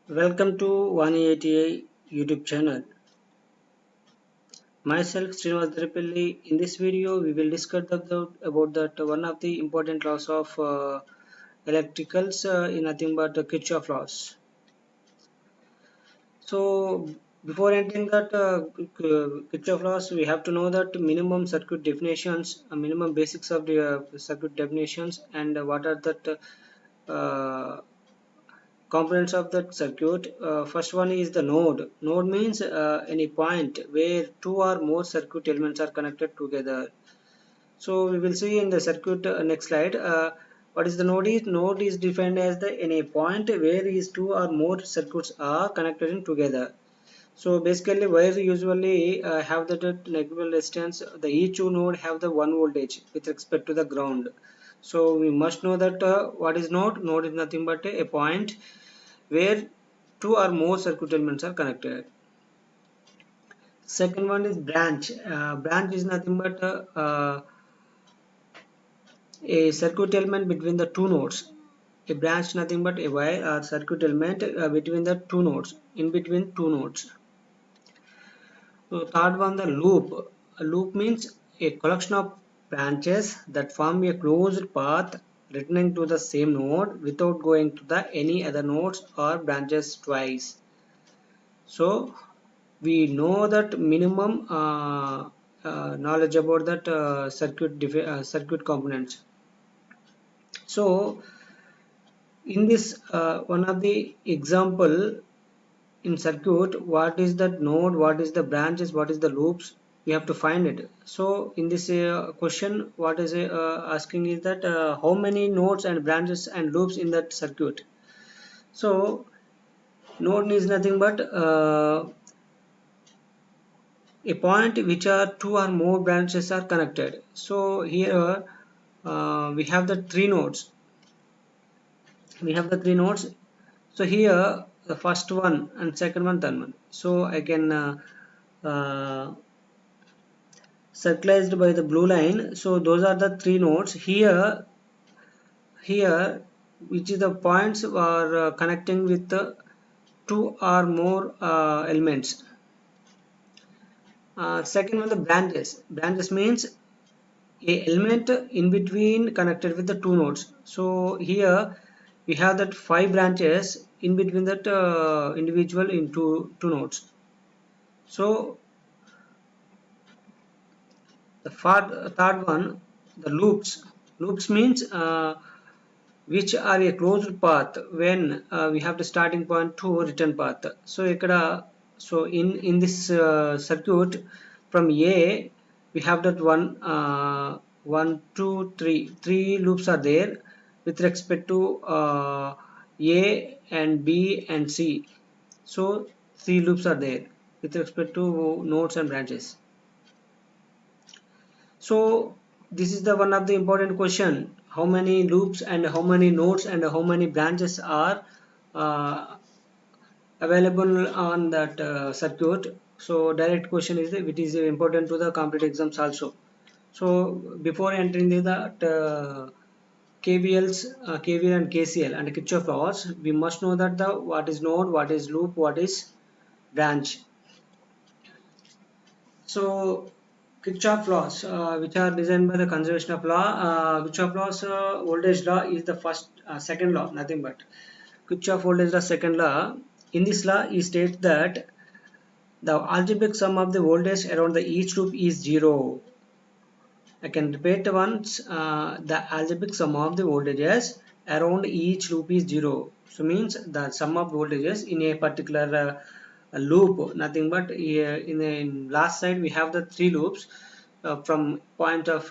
Welcome to 180 YouTube channel. Myself Srinivas Diripalli. In this video, we will discuss about that one of the important laws of electricals in nothing but the Kirchhoff laws. So before entering that Kirchhoff laws, we have to know that minimum circuit definitions, minimum basics of the circuit definitions, and what are that components of that circuit. First one is the node. Node means any point where two or more circuit elements are connected together. So we will see in the circuit next slide. What is the node? Node is defined as the any point where is two or more circuits are connected in together. So basically, wires usually have the negligible resistance. The each node have the one voltage with respect to the ground. So we must know that what is node? Node is nothing but a point where two or more circuit elements are connected. Second one is branch. Branch is nothing but a circuit element between the two nodes. A branch nothing but a wire or circuit element between the two nodes, in between two nodes. So third one, the loop. A loop means a collection of branches that form a closed path returning to the same node without going to the any other nodes or branches twice. So we know that minimum knowledge about that circuit components. So in this one of the example in circuit, what is that node, what is the branches, what is the loops, we have to find it. So in this question, what is asking is that how many nodes and branches and loops in that circuit. So node is nothing but a point which are two or more branches are connected. So here we have the three nodes. So here the first one and second one, third one. So I can uh, circularized by the blue line. So those are the three nodes. Here which is the points are connecting with the two or more elements. Second one, the branches. Branches means a element in between connected with the two nodes. So here we have that five branches in between that individual in two nodes. So the third one, the loops means which are a closed path when we have the starting point to return path. So ikkada, so in this circuit from A we have that one two three loops are there with respect to A and B and C. So three loops are there with respect to nodes and branches. So this is the one of the important question: how many loops and how many nodes and how many branches are uh, available on that circuit. So direct question is it is important to the competitive exams also. So before entering that KVL and KCL and Kirchhoff laws, we must know that the what is node, what is loop, what is branch. So Kirchhoff laws, which are designed by the conservation of law. Kirchhoff laws, voltage law is the second law, nothing but Kirchhoff voltage law, second law. In this law, it states that the algebraic sum of the voltage around the each loop is zero. I can repeat once. The algebraic sum of the voltages around each loop is zero. So means the sum of voltages in a particular loop, nothing but in last side we have the three loops from point of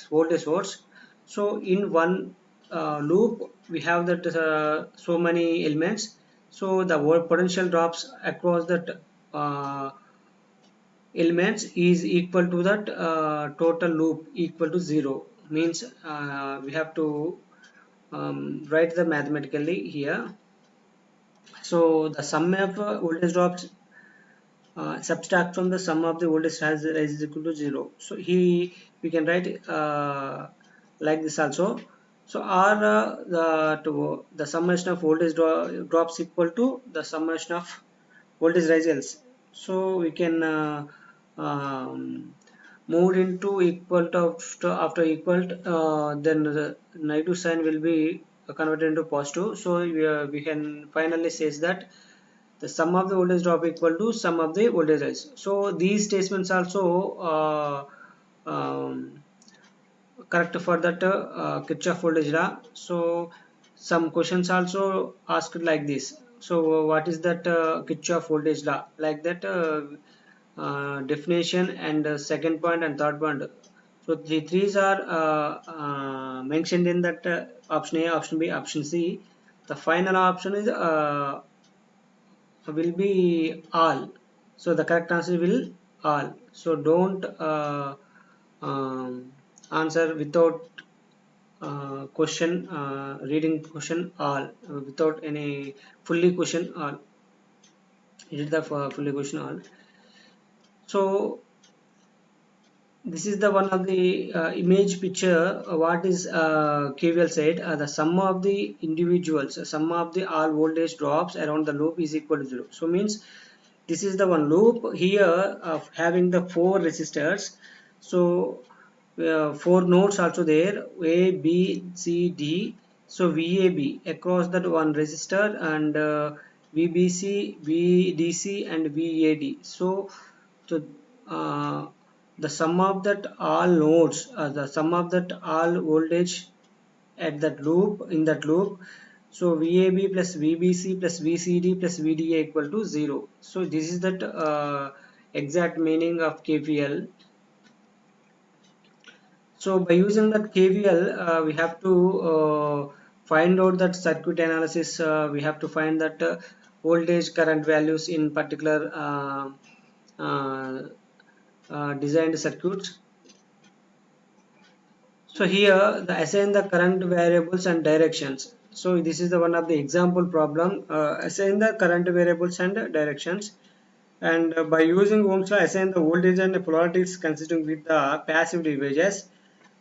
voltage source. So in one loop we have that so many elements. So the potential drops across that elements is equal to that total loop equal to zero. Means we have to write the mathematically here. So the sum of voltage drops subtract from the sum of the voltage has is equal to zero. So we can write like this also. So R the summation of voltage drops equal to the summation of voltage rises. So we can move into equal to after equal then the negative sign will be converted into positive. So we can finally says that the sum of the voltage drop equal to sum of the voltage rise. So these statements also correct for that Kirchhoff voltage law. So some questions also asked like this. So what is that Kirchhoff voltage law? Like that definition and second point and third point. So the threes are mentioned in that option A, option B, option C. The final option is will be all. So the correct answer will all. So don't um, answer without question reading question all without any fully question all. It is the fully question all. So this is the one of the image picture. What is KVL said? The sum of the individuals, sum of the all voltage drops around the loop is equal to 0. So means this is the one loop here of having the four resistors. So four nodes also there, A, B, C, D. So VAB across that one resistor and VBC, VDC and VAD. So uh, the sum of that all nodes, the sum of that all voltage at that loop, in that loop, so VAB plus VBC plus VCD plus VDA equal to 0. So this is that exact meaning of KVL. So by using that KVL, we have to find out that circuit analysis. We have to find that voltage current values in particular uh, designed circuits. So here the assign the current variables and directions. So this is the one of the example problem. Assign the current variables and directions, and by using Ohm's law assign the voltage and the polarities consisting with the passive devices.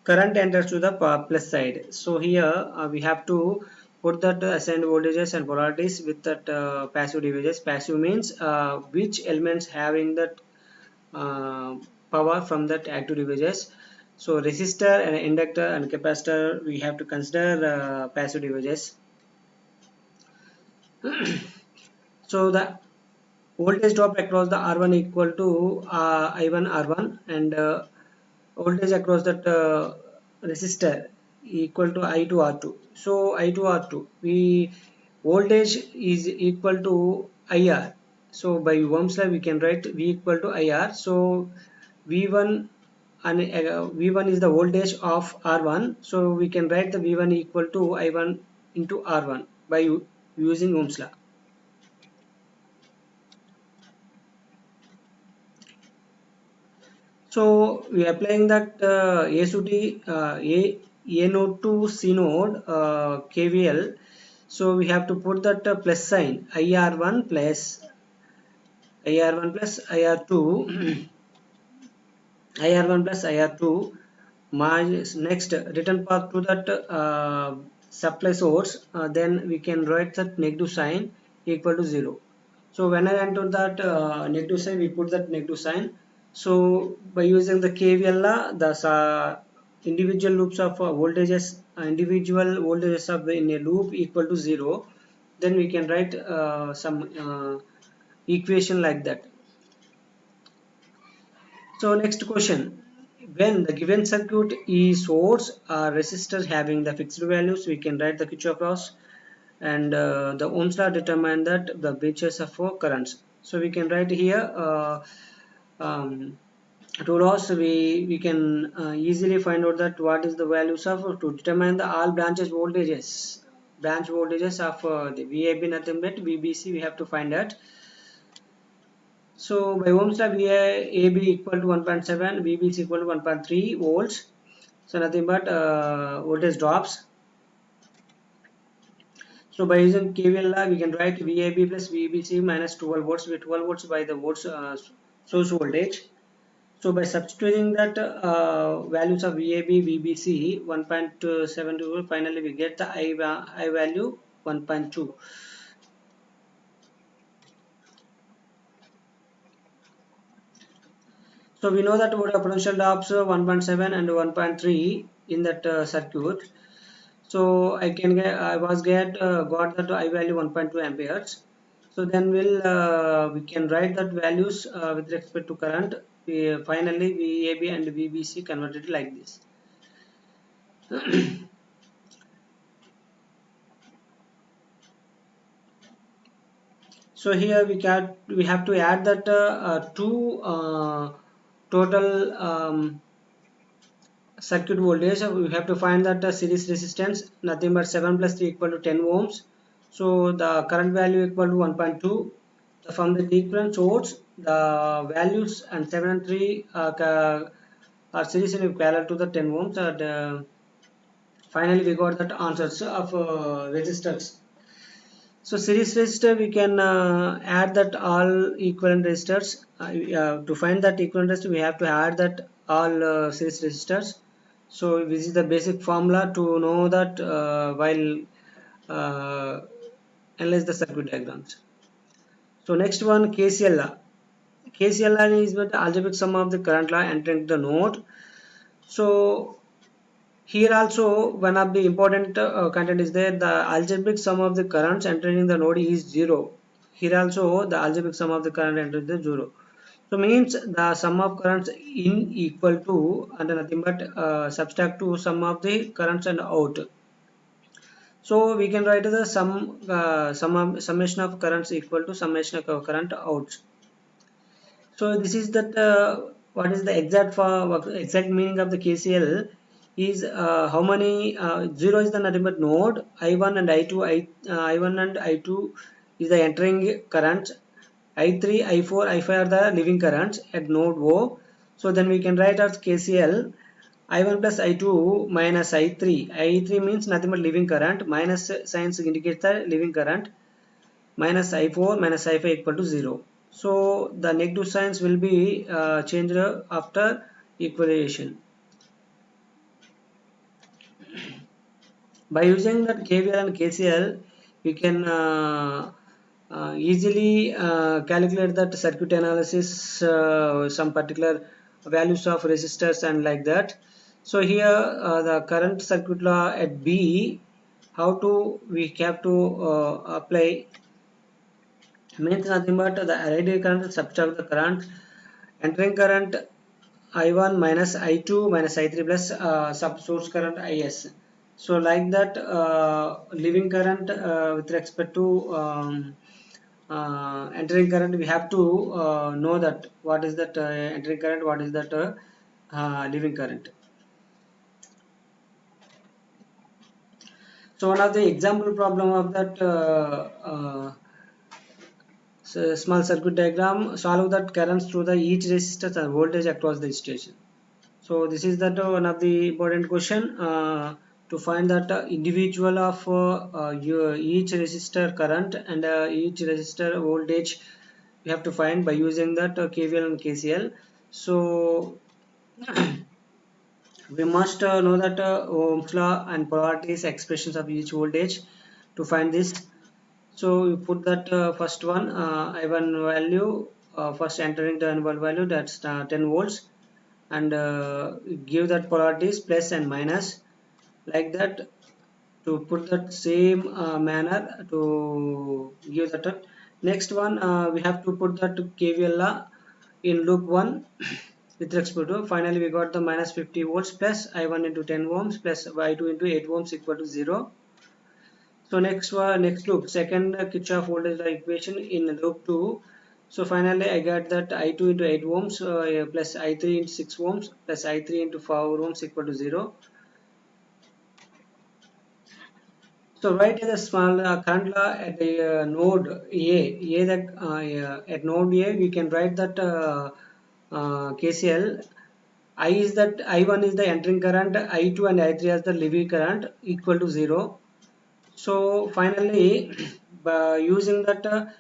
Current enters to the plus side. So here we have to put that assigned voltages and polarities with that passive devices. Passive means which elements having that uh, power from that active devices. So resistor and inductor and capacitor we have to consider passive devices. So the voltage drop across the R1 equal to I1 R1 and voltage across that resistor equal to I2 R2. So I2 R2 we voltage is equal to IR. So by Ohm's law we can write V equal to IR. So V1 and V1 is the voltage of R1. So we can write the V1 equal to I1 into R1 by using Ohm's law. So we are applying that A to D, A node to C node KVL. So we have to put that plus sign IR1 plus IR1 plus IR2 IR1 plus IR2 merge next return path to that supply source. Then we can write that negative sign equal to 0. So when I enter that negative sign, we put that negative sign. So by using the KVL law, the individual loops of voltages, individual voltages of in a loop equal to 0, then we can write some equation like that. So next question, when the given circuit is source or resistor having the fixed values, we can write the Kirchhoff laws, and the Ohm's law determine that the branches of currents. So we can write here um, two laws. We can easily find out that what is the values of to determine the all branches voltages. Branch voltages of the VAB nothing but VBC we have to find that. So by Ohm's law, VAB equal to 1.7, VB is equal to 1.3 volts. So nothing but voltage drops. So by using KVL law, we can write VAB plus VBC minus 12 volts with 12 volts by the volts source voltage. So by substituting that values of VAB, VBC 1.72, finally we get the I value 1.2. So we know that about the potential drops 1.7 and 1.3 in that circuit. So I can get, got that I value 1.2 amperes. So then we can write that values with respect to current. Finally VAB and VBC converted like this. So here we have to add that two total circuit voltage. We have to find that series resistance, nothing but 7 plus 3 equal to 10 ohms. So the current value equal to 1.2. From the equivalent source, the values and 7 and 3 are series and parallel to the 10 ohms. And finally we got that answers of resistors. So series resistor, we can add that all equivalent resistors. To find that equivalent resistor, we have to add that all series resistors. So this is the basic formula to know that while uh, analyze the circuit diagrams. So next one, KCL law. KCL law is the algebraic sum of the current law entering the node. So here also one of the important content is there, the algebraic sum of the currents entering the node is 0. Here also the algebraic sum of the current enters the 0. So means the sum of currents in equal to and nothing but subtract to sum of the currents and out. So we can write the summation of currents equal to summation of current out. So this is that what is the exact meaning of the KCL is how many 0 is the nothing but node I1 and I2 I1 and I2 is the entering currents, I3 I4 I5 are the leaving currents at node O. So then we can write as KCL I1 plus I2 minus I3. I3 means nothing but leaving current, minus signs indicates the leaving current, minus I4 minus I5 equal to 0. So the negative signs will be changed after equalization. By using that KVL and KCL, we can easily calculate that circuit analysis, some particular values of resistors and like that. So here the current circuit law at B, how to we have to apply means nothing but the ideal current subtract the current entering current I1 minus I2 minus I3 plus sub source current IS. So like that leaving current with respect to entering current, we have to know that what is that entering current, what is that leaving current. So one of the example problem of that so small circuit diagram, solve that currents through the each resistance and voltage across the station. So this is that one of the important question to find that individual of each resistor current and each resistor voltage we have to find by using that KVL and KCL. So we must know that Ohm's law and polarities expressions of each voltage to find this. So we put that first one I1 value first entering the N1 value, that's 10 volts, and give that polarities plus and minus like that to put that same manner to give that. Next one we have to put that KVL law in loop 1 with respect to, finally we got the minus 50 volts plus I1 into 10 ohms plus I2 into 8 ohms equal to 0. So next one, next loop, second Kirchhoff voltage law equation in loop 2. So finally I got that I2 into 8 ohms plus I3 into 6 ohms plus I3 into 4 ohms equal to 0. So write the small current law at the node A that at node A we can write that KCL. I is that I1 is the entering current, I2 and I3 as the leaving current equal to 0. So finally by using that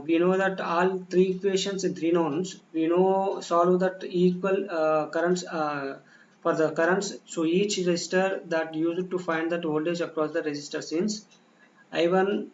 we know that all three equations in three nodes, we know solve that equal currents for the currents. So each resistor that used to find that voltage across the resistor, since I1